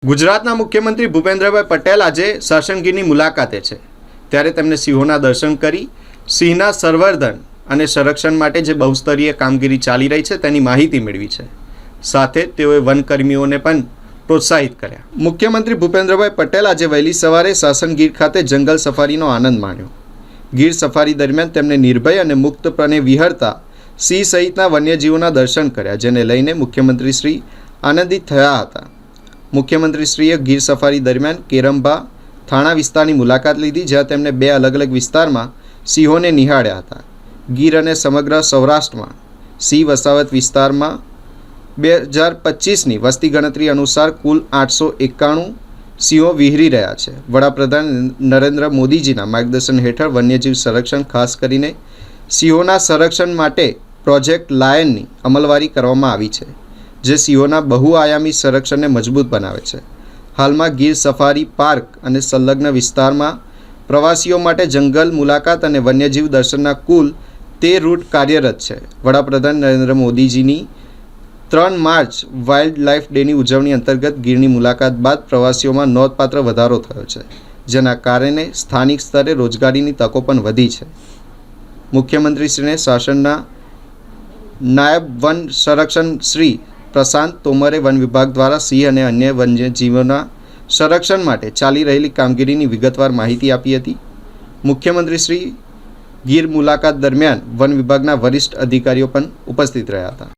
ગુજરાતના મુખ્યમંત્રી ભૂપેન્દ્રભાઈ પટેલ આજે સાસણ ગીરની મુલાકાતે છે, ત્યારે તેમને સિંહોના દર્શન કરી સિંહના સંવર્ધન અને સંરક્ષણ માટે જે બહુસ્તરીય કામગીરી ચાલી રહી છે તેની માહિતી મેળવી છે. સાથે તેઓએ વનકર્મીઓને પણ પ્રોત્સાહિત કર્યા. મુખ્યમંત્રી ભૂપેન્દ્રભાઈ પટેલ આજે વહેલી સવારે સાસણ ગીર ખાતે જંગલ સફારીનો આનંદ માણ્યો. ગીર સફારી દરમિયાન તેમને નિર્ભય અને મુક્તપણે વિહરતા સિંહ સહિતના વન્યજીવોના દર્શન કર્યા, જેને લઈને મુખ્યમંત્રી શ્રી આનંદિત થયા હતા. મુખ્યમંત્રીશ્રીએ ગીર સફારી દરમિયાન કેરંભા થાણા વિસ્તારની મુલાકાત લીધી, જ્યાં તેમણે બે અલગ અલગ વિસ્તારમાં સિંહોને નિહાળ્યા હતા. ગીર અને સમગ્ર સૌરાષ્ટ્રમાં સિંહ વસાવત વિસ્તારમાં 2025ની વસ્તી ગણતરી અનુસાર કુલ 891 સિંહો વિહરી રહ્યા છે. વડાપ્રધાન નરેન્દ્ર મોદીજીના માર્ગદર્શન હેઠળ વન્યજીવ સંરક્ષણ, ખાસ કરીને સિંહોના સંરક્ષણ માટે પ્રોજેક્ટ લાયનની અમલવારી કરવામાં આવી છે, જે સિંહોના બહુઆયામી સંરક્ષણને મજબૂત બનાવે છે. હાલમાં ગીર સફારી પાર્ક અને સંલગ્ન વિસ્તારમાં પ્રવાસીઓ માટે જંગલ મુલાકાત અને વન્યજીવ દર્શનના કુલ 13 રૂટ કાર્યરત છે. વડાપ્રધાન નરેન્દ્ર મોદીજીની 3 માર્ચ વાઇલ્ડ લાઇફ ડેની ઉજવણી અંતર્ગત ગીરની મુલાકાત બાદ પ્રવાસીઓમાં નોંધપાત્ર વધારો થયો છે, જેના કારણે સ્થાનિક સ્તરે રોજગારીની તકો પણ વધી છે. મુખ્યમંત્રીશ્રીને સાસણના નાયબ વન સંરક્ષણ શ્રી પ્રશાંત તોમરે વન વિભાગ દ્વારા સિંહ અને અન્ય વન્યજીવોના સંરક્ષણ માટે ચાલી રહેલી કામગીરીની વિગતવાર માહિતી આપી હતી. મુખ્યમંત્રીશ્રી ગીર મુલાકાત દરમિયાન વન વિભાગના વરિષ્ઠ અધિકારીઓ પણ ઉપસ્થિત રહ્યા હતા.